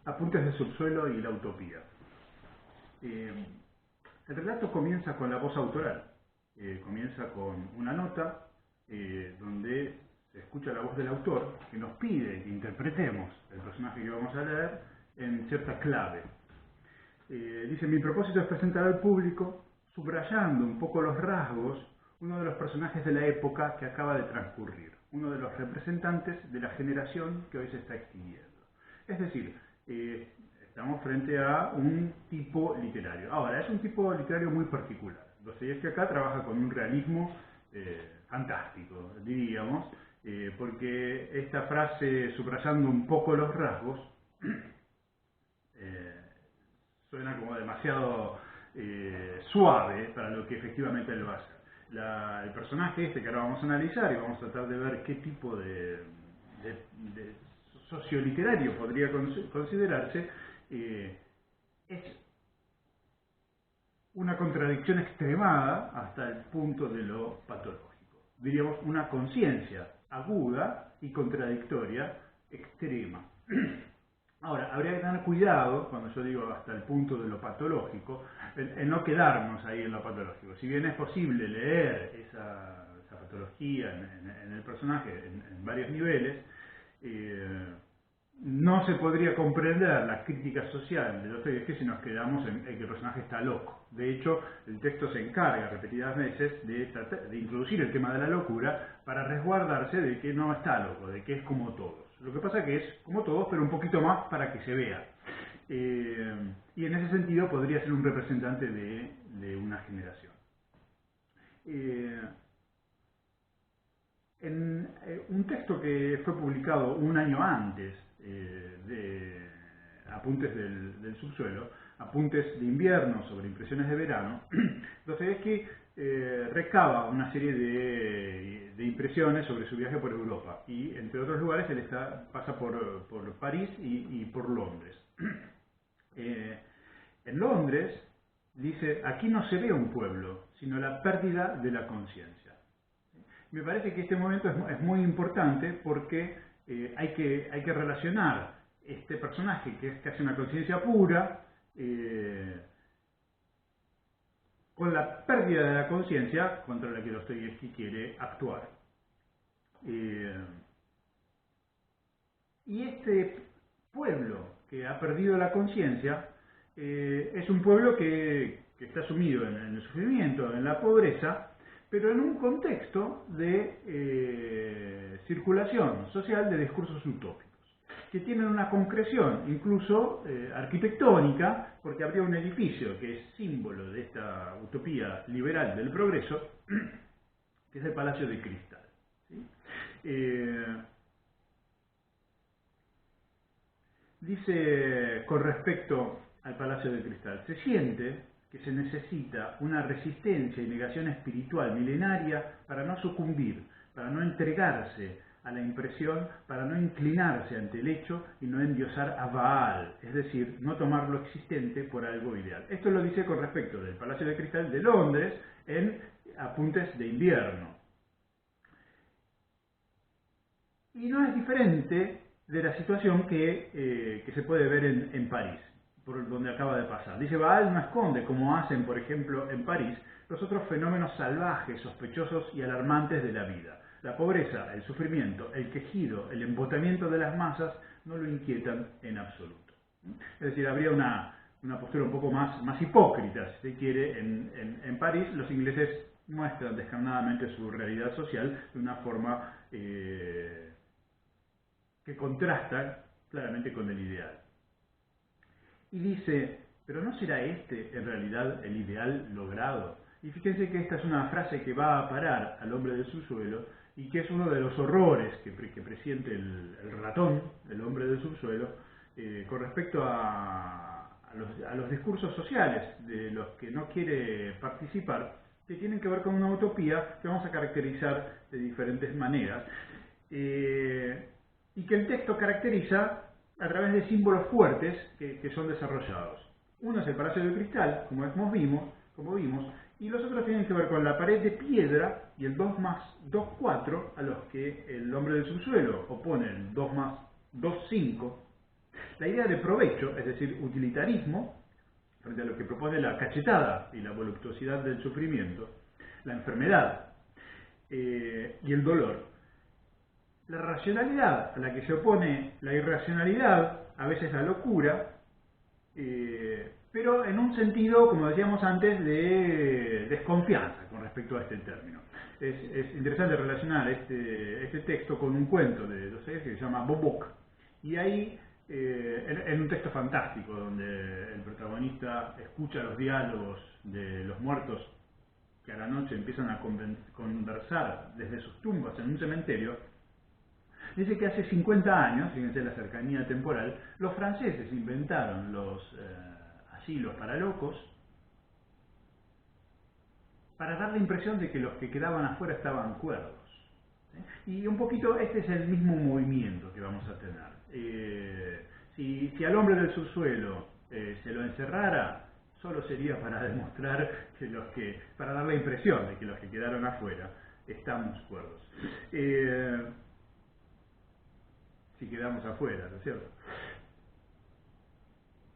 Apuntes del subsuelo y la utopía. El relato comienza con la voz autoral. Comienza con una nota donde se escucha la voz del autor que nos pide que interpretemos el personaje que vamos a leer en cierta clave. Dice: mi propósito es presentar al público, subrayando un poco los rasgos, uno de los personajes de la época que acaba de transcurrir, uno de los representantes de la generación que hoy se está extinguiendo. Es decir, estamos frente a un tipo literario. Ahora, es un tipo literario muy particular. Dostoyevski acá trabaja con un realismo fantástico, diríamos, porque esta frase, subrayando un poco los rasgos, suena como demasiado suave para lo que efectivamente él va a hacer. El personaje este que ahora vamos a analizar, y vamos a tratar de ver qué tipo de socioliterario podría considerarse, es una contradicción extremada hasta el punto de lo patológico. Diríamos una conciencia aguda y contradictoria extrema. Ahora, habría que tener cuidado, cuando yo digo hasta el punto de lo patológico, en no quedarnos ahí en lo patológico. Si bien es posible leer esa patología en el personaje en varios niveles, no se podría comprender la crítica social de Dostoyevski si nos quedamos en que el personaje está loco. De hecho, el texto se encarga repetidas veces de introducir el tema de la locura para resguardarse de que no está loco, de que es como todos. Lo que pasa es que es como todos, pero un poquito más para que se vea. Y en ese sentido podría ser un representante de una generación. En un texto que fue publicado un año antes de Apuntes del subsuelo, Apuntes de invierno sobre impresiones de verano, Dostoyevski recaba una serie de impresiones sobre su viaje por Europa, y entre otros lugares él pasa por París y por Londres. En Londres dice: aquí no se ve un pueblo, sino la pérdida de la conciencia. Me parece que este momento es muy importante porque hay que relacionar este personaje, que es casi una conciencia pura, con la pérdida de la conciencia contra la que Dostoyevski quiere actuar. Y este pueblo que ha perdido la conciencia es un pueblo que está sumido en el sufrimiento, en la pobreza, pero en un contexto de circulación social de discursos utópicos, que tienen una concreción incluso arquitectónica, porque habría un edificio que es símbolo de esta utopía liberal del progreso, que es el Palacio de Cristal. ¿Sí? Dice con respecto al Palacio de Cristal: se siente que se necesita una resistencia y negación espiritual milenaria para no sucumbir, para no entregarse a la impresión, para no inclinarse ante el hecho y no endiosar a Baal, es decir, no tomar lo existente por algo ideal. Esto lo dice con respecto del Palacio de Cristal de Londres en Apuntes de invierno. Y no es diferente de la situación que se puede ver en París, por donde acaba de pasar. Dice: Baal no esconde, como hacen, por ejemplo, en París, los otros fenómenos salvajes, sospechosos y alarmantes de la vida. La pobreza, el sufrimiento, el quejido, el embotamiento de las masas no lo inquietan en absoluto. Es decir, habría una postura un poco más hipócrita, si se quiere, en París. Los ingleses muestran descarnadamente su realidad social de una forma que contrasta claramente con el ideal. Y dice: ¿pero no será este en realidad el ideal logrado? Y fíjense que esta es una frase que va a parar al hombre del subsuelo, y que es uno de los horrores que presiente el ratón, el hombre del subsuelo, con respecto a los discursos sociales de los que no quiere participar, que tienen que ver con una utopía que vamos a caracterizar de diferentes maneras, y que el texto caracteriza a través de símbolos fuertes que son desarrollados. Uno es el Palacio de Cristal, como vimos, y los otros tienen que ver con la pared de piedra y el 2 más 2, 4, a los que el hombre del subsuelo opone el 2 más 2, 5. La idea de provecho, es decir, utilitarismo, frente a lo que propone la cachetada y la voluptuosidad del sufrimiento, la enfermedad y el dolor. La racionalidad a la que se opone la irracionalidad, a veces la locura, pero en un sentido, como decíamos antes, de desconfianza con respecto a este término. Es interesante relacionar este texto con un cuento de Dostoyevski que se llama Bobok, y ahí, en un texto fantástico, donde el protagonista escucha los diálogos de los muertos que a la noche empiezan a conversar desde sus tumbas en un cementerio, dice que hace 50 años, fíjense la cercanía temporal, los franceses inventaron los asilos para locos para dar la impresión de que los que quedaban afuera estaban cuerdos. Y un poquito este es el mismo movimiento que vamos a tener. Si al hombre del subsuelo se lo encerrara, solo sería para demostrar para dar la impresión de que los que quedaron afuera estamos cuerdos. Si quedamos afuera, ¿no es cierto?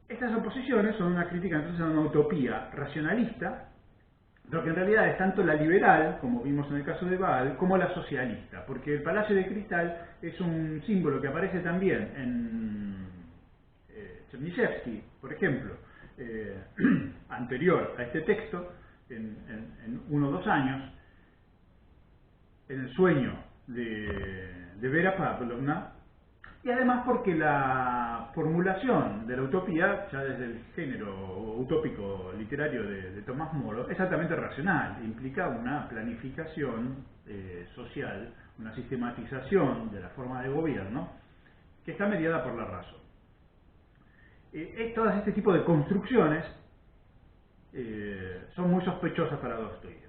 Estas oposiciones son una crítica entonces a una utopía racionalista, pero que en realidad es tanto la liberal, como vimos en el caso de Baal, como la socialista, porque el Palacio de Cristal es un símbolo que aparece también en Chernyshevsky, por ejemplo, anterior a este texto, en 1 o 2 años, en el sueño de Vera Pavlovna, y además porque la formulación de la utopía, ya desde el género utópico literario de Tomás Moro, es altamente racional, implica una planificación social, una sistematización de la forma de gobierno que está mediada por la razón. Todas este tipo de construcciones son muy sospechosas para Dostoyevski.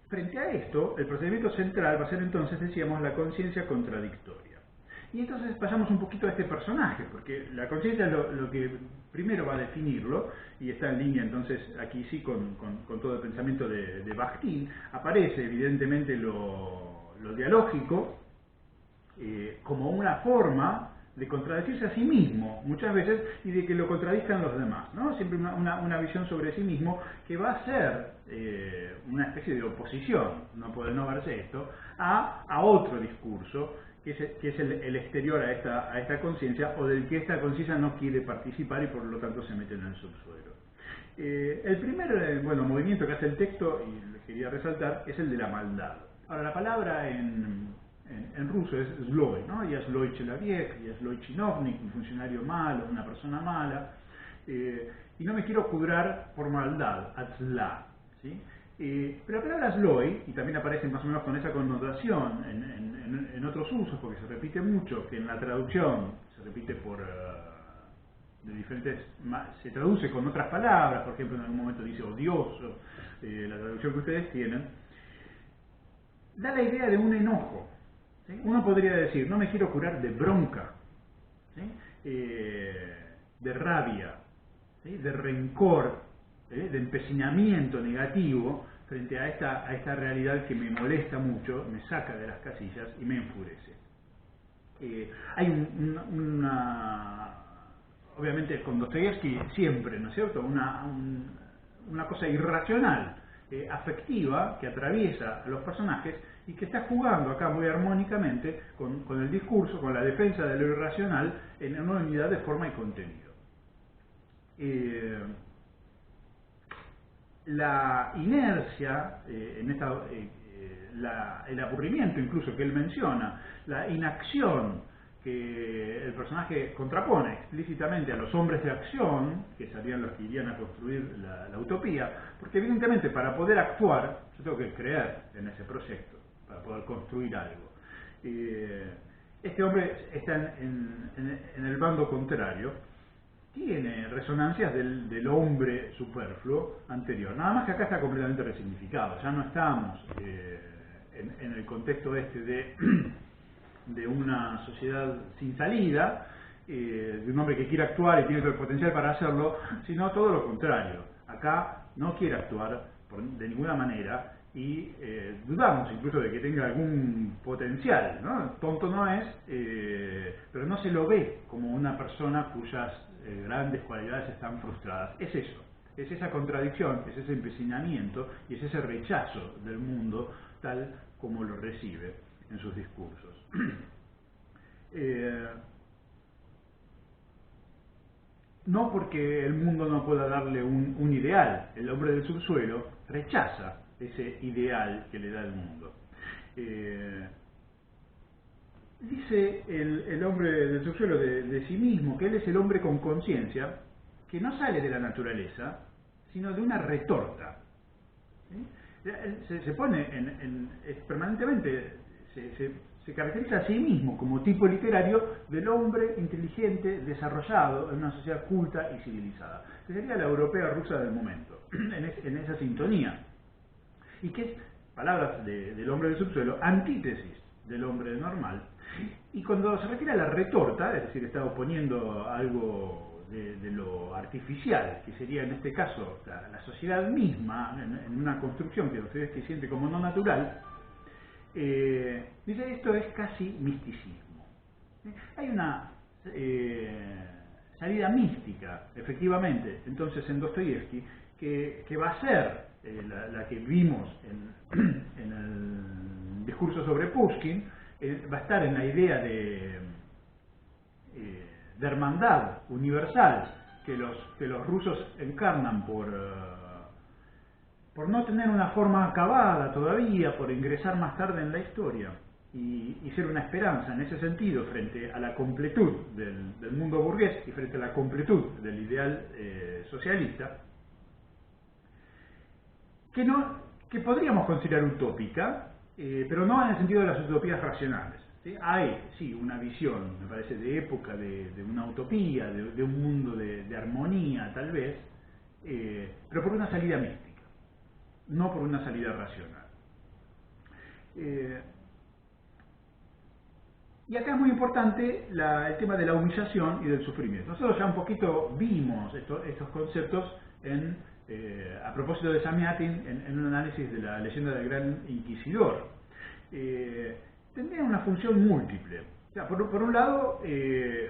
Frente a esto, el procedimiento central va a ser entonces, decíamos, la conciencia contradictoria. Y entonces pasamos un poquito a este personaje, porque la conciencia es lo que primero va a definirlo, y está en línea entonces aquí sí con todo el pensamiento de Bakhtin. Aparece evidentemente lo dialógico como una forma de contradecirse a sí mismo muchas veces y de que lo contradizcan los demás, ¿no? Siempre una visión sobre sí mismo que va a ser una especie de oposición, no puede no verse esto, a otro discurso que es el exterior a esta conciencia, o del que esta conciencia no quiere participar y por lo tanto se mete en el subsuelo. El primer movimiento que hace el texto, y le quería resaltar, es el de la maldad. Ahora, la palabra en ruso es zloy, ¿no? Ya zloy человек, ya zloy chinovnik, un funcionario malo, una persona mala, y no me quiero curar por maldad, atzla, ¿sí? Pero la palabra zloy, y también aparece más o menos con esa connotación en otros usos, porque se repite mucho, que en la traducción se repite se traduce con otras palabras, por ejemplo en algún momento dice odioso, la traducción que ustedes tienen, da la idea de un enojo. ¿Sí? Uno podría decir, no me quiero curar de bronca, ¿sí? De rabia, ¿sí? De rencor, de empecinamiento negativo frente a esta realidad que me molesta mucho, me saca de las casillas y me enfurece. Hay obviamente con Dostoyevski siempre, ¿no es cierto?, una cosa irracional, afectiva, que atraviesa a los personajes y que está jugando acá muy armónicamente con el discurso, con la defensa de lo irracional en una unidad de forma y contenido. La inercia, el aburrimiento incluso que él menciona, la inacción que el personaje contrapone explícitamente a los hombres de acción, que serían los que irían a construir la utopía, porque evidentemente para poder actuar, yo tengo que creer en ese proyecto, para poder construir algo. Este hombre está en el bando contrario, tiene resonancias del hombre superfluo anterior, nada más que acá está completamente resignificado, ya no estamos en el contexto de una sociedad sin salida, de un hombre que quiere actuar y tiene todo el potencial para hacerlo, sino todo lo contrario. Acá no quiere actuar de ninguna manera y dudamos incluso de que tenga algún potencial, ¿no? Tonto no es, pero no se lo ve como una persona cuyas grandes cualidades están frustradas. Es eso, es esa contradicción, es ese empecinamiento y es ese rechazo del mundo tal como lo recibe en sus discursos. No porque el mundo no pueda darle un ideal, el hombre del subsuelo rechaza ese ideal que le da el mundo. Dice el hombre del subsuelo de sí mismo que él es el hombre con conciencia que no sale de la naturaleza, sino de una retorta. ¿Sí? Se pone permanentemente, se caracteriza a sí mismo como tipo literario del hombre inteligente, desarrollado en una sociedad culta y civilizada, que sería la europea rusa del momento, en esa sintonía. Y que es, palabras del hombre del subsuelo, antítesis del hombre normal. Y cuando se refiere a la retorta, es decir, está oponiendo algo de lo artificial, que sería en este caso la sociedad misma, en una construcción que Dostoyevski siente como no natural, dice esto es casi misticismo. Hay una salida mística, efectivamente, entonces en Dostoyevski, que va a ser la que vimos en el discurso sobre Pushkin, va a estar en la idea de hermandad universal que los rusos encarnan por no tener una forma acabada todavía, por ingresar más tarde en la historia y ser una esperanza en ese sentido frente a la completud del mundo burgués y frente a la completud del ideal socialista, que podríamos considerar utópica, pero no en el sentido de las utopías racionales. ¿Sí? Hay, sí, una visión, me parece, de época, de una utopía, de un mundo de armonía, tal vez, pero por una salida mística, no por una salida racional. Y acá es muy importante el tema de la humillación y del sufrimiento. Nosotros ya un poquito vimos estos conceptos a propósito de Samiatin en un análisis de la leyenda del Gran Inquisidor. Tendrían una función múltiple. O sea, por un lado,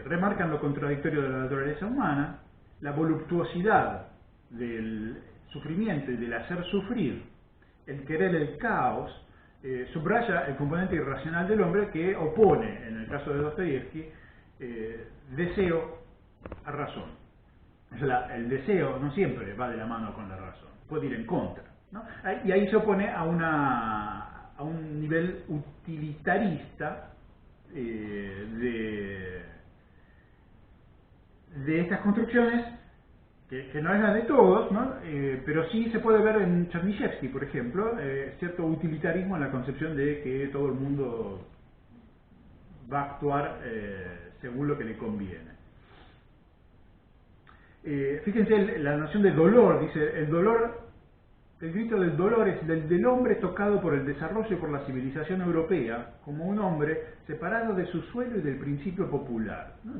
remarcan lo contradictorio de la naturaleza humana, la voluptuosidad del sufrimiento y del hacer sufrir, el querer el caos, subraya el componente irracional del hombre que opone, en el caso de Dostoyevski, deseo a razón. O sea, el deseo no siempre va de la mano con la razón, puede ir en contra, ¿no? Y ahí se opone a un nivel utilitarista de estas construcciones, que no es la de todos, ¿no? Pero sí se puede ver en Chernyshevsky, por ejemplo, cierto utilitarismo en la concepción de que todo el mundo va a actuar según lo que le conviene. Fíjense la noción de dolor, dice, el grito del dolor es del hombre tocado por el desarrollo y por la civilización europea, como un hombre separado de su suelo y del principio popular, ¿no?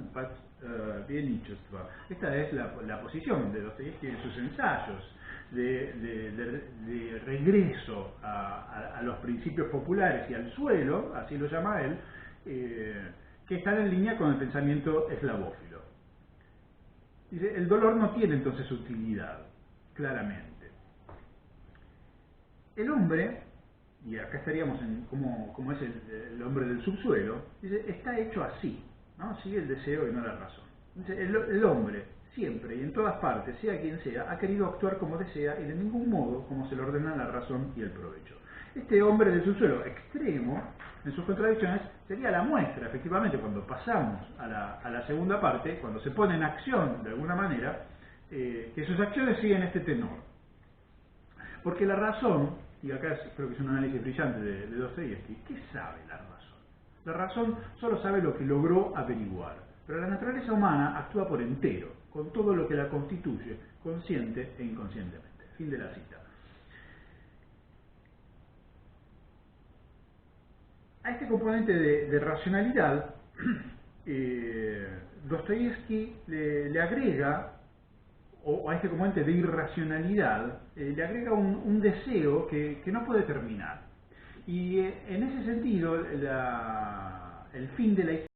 Esta es la posición de Dostoyevski en sus ensayos, de regreso a los principios populares y al suelo, así lo llama él, que están en línea con el pensamiento eslavófilo. Dice, el dolor no tiene entonces utilidad, claramente. El hombre, y acá estaríamos en como es el hombre del subsuelo, dice, está hecho así, ¿no? Sigue el deseo y no la razón. Dice, el hombre, siempre y en todas partes, sea quien sea, ha querido actuar como desea y de ningún modo como se le ordena la razón y el provecho. Este hombre del subsuelo extremo, en sus contradicciones, sería la muestra, efectivamente, cuando pasamos a la segunda parte, cuando se pone en acción, de alguna manera, que sus acciones siguen este tenor. Porque la razón, y acá creo que es un análisis brillante de Dostoyevski, ¿qué sabe la razón? La razón solo sabe lo que logró averiguar, pero la naturaleza humana actúa por entero, con todo lo que la constituye, consciente e inconscientemente. Fin de la cita. A este componente de racionalidad, Dostoyevski le agrega, o a este componente de irracionalidad, le agrega un deseo que no puede terminar. Y en ese sentido, el fin de la historia